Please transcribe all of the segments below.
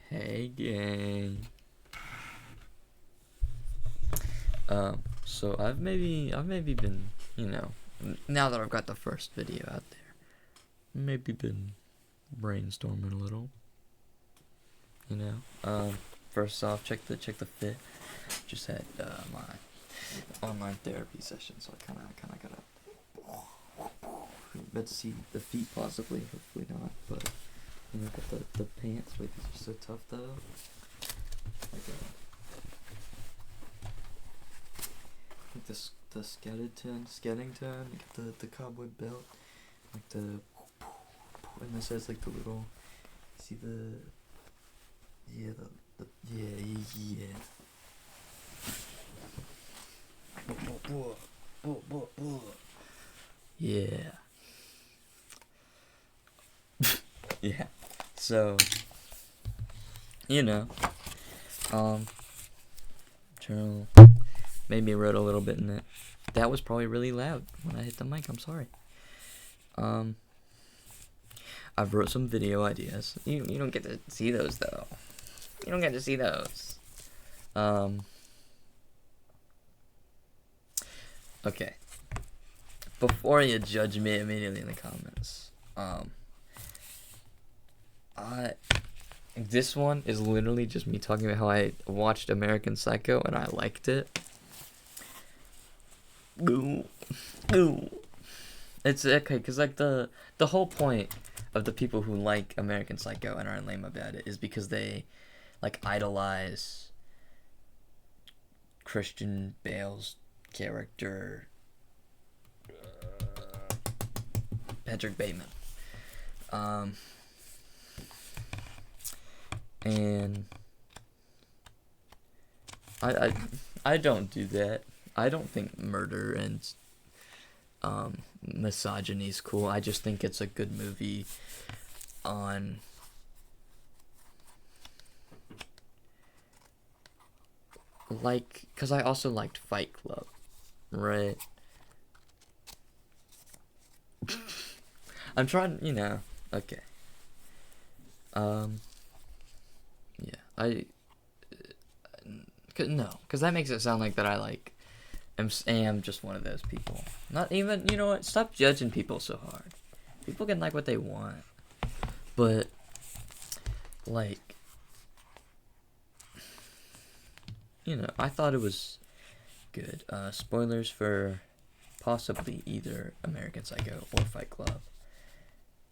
Hey gang. So I've maybe been, now that I've got the first video out there, maybe been brainstorming a little, you know. First off, check the fit. Just had my online therapy session, so I kinda gotta but see the feet possibly, hopefully not, but got the pants. Wait, these are so tough though. Like like the Skellington, like the cowboy belt, like and this has like the little, see yeah. Yeah. Yeah. So, you know, journal maybe wrote a little bit in it. That was probably really loud when I hit the mic. I'm sorry. I've wrote some video ideas. You don't get to see those though. You don't get to see those. Okay. Before you judge me immediately in the comments, this one is literally just me talking about how I watched American Psycho and I liked it. Ooh. It's okay, because like the whole point of the people who like American Psycho and are lame about it is because they like idolize Christian Bale's character, Patrick Bateman. And I don't do that. I don't think murder and misogyny is cool. I just think it's a good movie on because I also liked Fight Club, right? I'm trying, okay. Yeah, because that makes it sound like that I like am just one of those people. Not even, you know what? Stop judging people so hard. People can like what they want, but like, I thought it was good. Spoilers for possibly either American Psycho or Fight Club.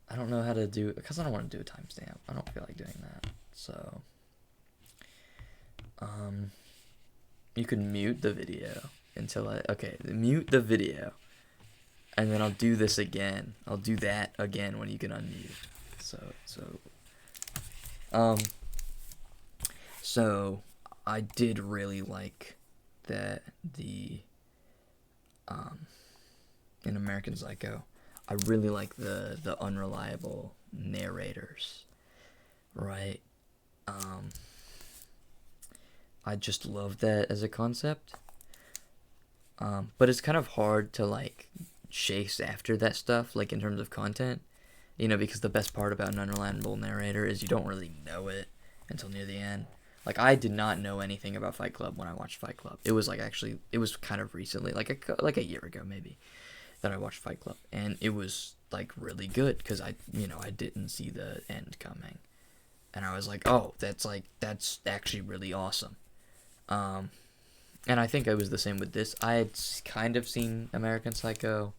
I don't know how to do it because I don't want to do a timestamp. I don't feel like doing that. So, you can mute the video mute the video, and then I'll do this again. I'll do that again when you can unmute. So I did really like that in American Psycho, I really like the unreliable narrators, right? I just love that as a concept. But it's kind of hard to like chase after that stuff, like in terms of content, because the best part about an unreliable narrator is you don't really know it until near the end. Like, I did not know anything about Fight Club when I watched Fight Club. It was like it was kind of recently, like a year ago maybe, that I watched Fight Club, and it was like really good because I didn't see the end coming, and I was like, oh, that's actually really awesome. And I think I was the same with this. I had kind of seen American Psycho.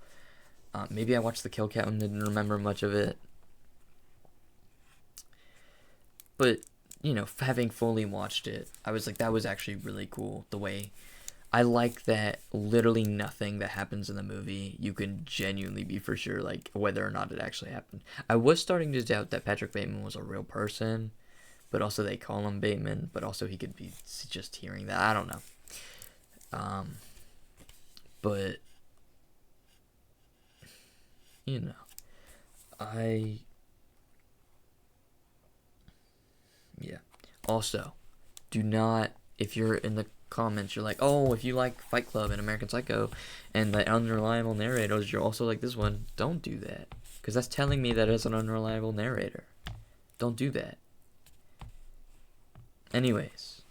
Maybe I watched The Kill Count and didn't remember much of it. But, having fully watched it, I was like, that was actually really cool. The way I like that literally nothing that happens in the movie, you can genuinely be for sure, like, whether or not it actually happened. I was starting to doubt that Patrick Bateman was a real person, but also they call him Bateman, but also he could be just hearing that. I don't know. But yeah. Also, do not, if you're in the comments, you're like, oh, if you like Fight Club and American Psycho and the unreliable narrators, you're also like this one. Don't do that, because that's telling me that it's an unreliable narrator. Don't do that. Anyways,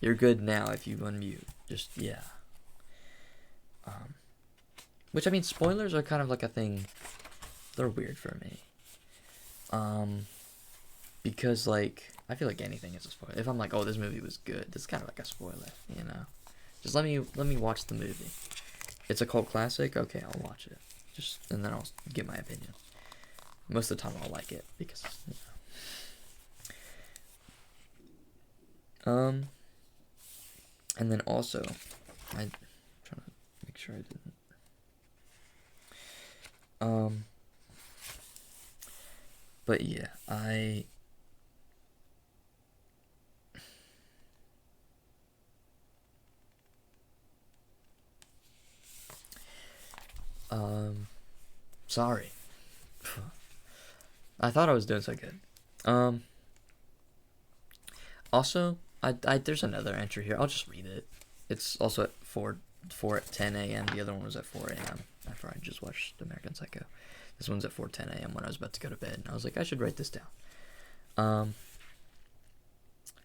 you're good now if you unmute. Just, yeah. Which, I mean, spoilers are kind of like a thing. They're weird for me. Because, like, I feel like anything is a spoiler. If I'm like, oh, this movie was good, that's kind of like a spoiler, you know? Just let me watch the movie. It's a cult classic? Okay, I'll watch it. And then I'll give my opinion. Most of the time I'll like it, because, you know. And then also, I'm trying to make sure I didn't. But yeah, sorry. I thought I was doing so good. Also, there's another entry here. I'll just read it. It's also at 4 at 10 a.m. The other one was at 4 a.m. after I just watched American Psycho. This one's at 4:10 a.m. when I was about to go to bed. And I was like, I should write this down.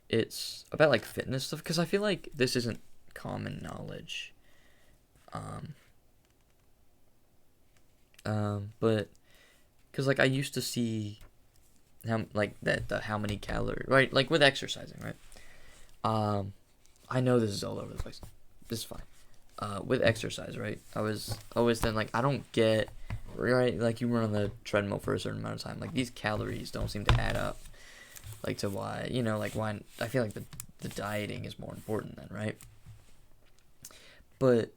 It's about, like, fitness stuff, because I feel like this isn't common knowledge. But, because, like, I used to see how many calories, right? Like, with exercising, right? I know this is all over the place. This is fine. With exercise, right? I was always then like, I don't get, right? Like, you run on the treadmill for a certain amount of time. Like, these calories don't seem to add up. Like, to why, you know, like, why, I feel like the dieting is more important then, right? But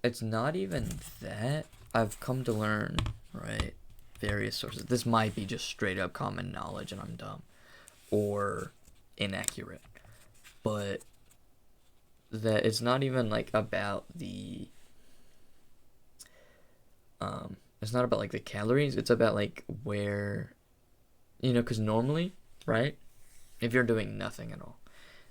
it's not even that. I've come to learn, right, various sources. This might be just straight up common knowledge and I'm dumb or inaccurate. But that it's not even, like, about the it's not about, like, the calories. It's about, like, where, you know, because normally, right, if you're doing nothing at all,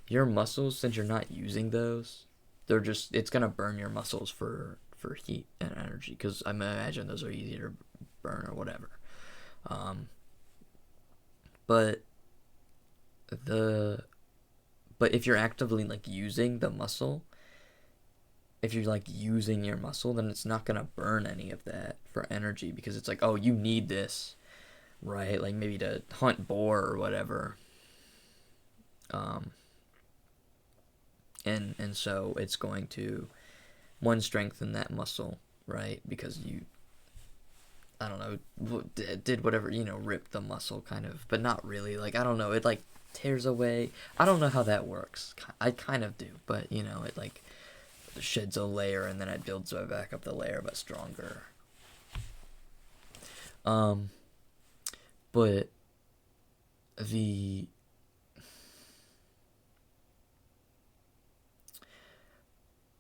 your muscles, since you're not using those, it's gonna burn your muscles for heat and energy, because I imagine those are easier to burn or whatever. But if you're actively, like, using the muscle, if you're, like, using your muscle, then it's not gonna burn any of that for energy, because it's like, oh, you need this, right? Like, maybe to hunt boar or whatever. And so it's going to, one, strengthen that muscle, right? Because you, I don't know, did whatever, you know, rip the muscle kind of, but not really. Like, I don't know, it, like, tears away. I don't know how that works. I kind of do, but, you know, it, like, sheds a layer and then it builds back up the layer, but stronger.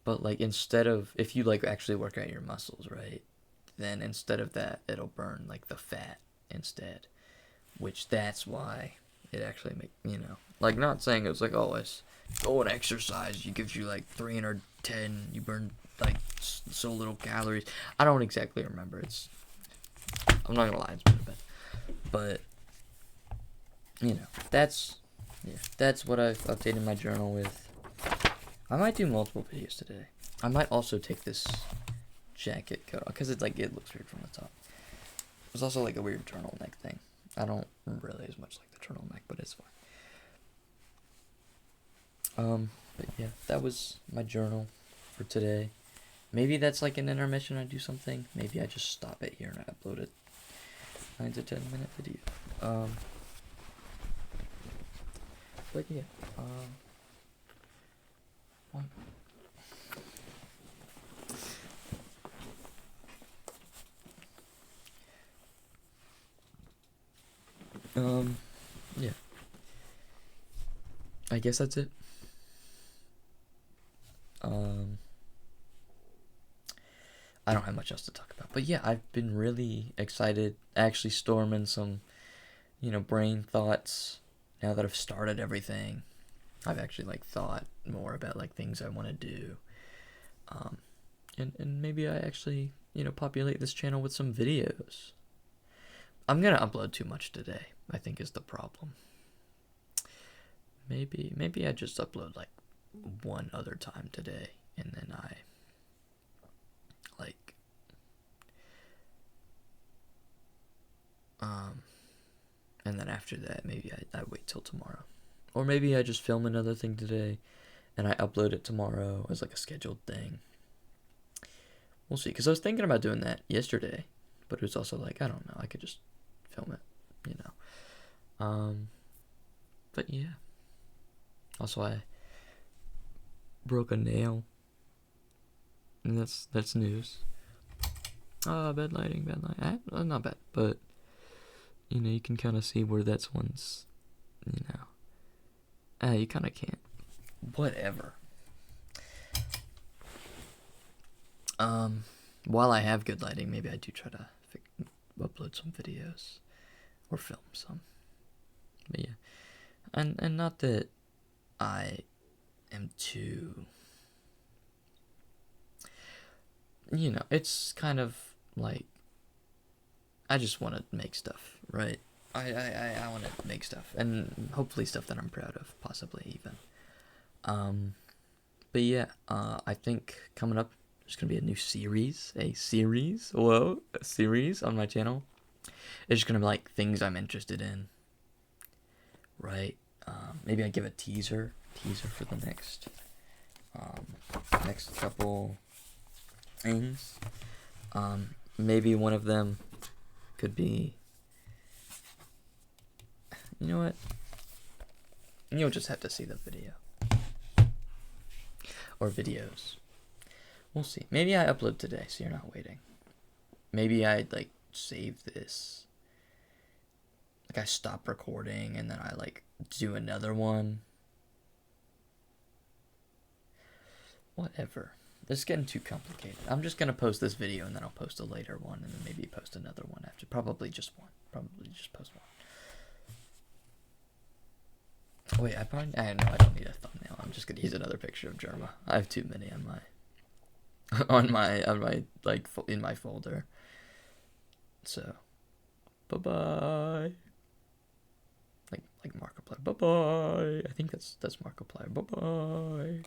But like, instead of, if you, like, actually work out your muscles, right, then instead of that, it'll burn, like, the fat instead, which that's why it actually you know, like, not saying it's like, oh, it's go and exercise, it gives you, like, 310, you burn, like, so little calories. I don't exactly remember. I'm not gonna lie, it's been a bit, but, you know, that's what I've updated my journal with. I might do multiple videos today. I might also take this jacket coat off, because it looks weird from the top. There's also, like, a weird turtleneck thing. I don't really as much like the turtleneck, but it's fine. But yeah, that was my journal for today. Maybe that's like an intermission, I do something. Maybe I just stop it here and I upload it. 9 to 10 minute video. But yeah, one. Yeah. I guess that's it. I don't have much else to talk about. But yeah, I've been really excited, actually storming some, you know, brain thoughts now that I've started everything. I've actually, like, thought more about, like, things I want to do. And maybe I actually, you know, populate this channel with some videos. I'm gonna upload too much today, I think, is the problem. maybe I just upload like one other time today, and then I like and then after that maybe I wait till tomorrow, or maybe I just film another thing today and I upload it tomorrow as like a scheduled thing. We'll see, because I was thinking about doing that yesterday, but it was also like, I don't know, I could just film it, you know. But yeah. Also, I broke a nail, and that's news. Bad lighting. Not bad, but you know, you can kind of see where that's one's, you know. You kind of can't. Whatever. While I have good lighting, maybe I do try to upload some videos or film some. But yeah, and not that I am too, you know, it's kind of like I just want to make stuff, right? I want to make stuff, and hopefully stuff that I'm proud of, possibly even. But yeah, I think coming up there's gonna be a new series, a series on my channel. It's just gonna be like things I'm interested in, right? Maybe I give a teaser for the next couple things. Maybe one of them could be, you know what? You'll just have to see the video or videos. We'll see. Maybe I upload today, so you're not waiting. Maybe I like save this. Like I stop recording and then I like do another one. Whatever. This is getting too complicated. I'm just gonna post this video and then I'll post a later one and then maybe post another one after. Probably just one. Probably just post one. Wait, I don't need a thumbnail. I'm just gonna use another picture of Germa. I have too many on my on my like in my folder. So, bye bye. Like Markiplier. Bye bye. I think that's Markiplier. Bye bye.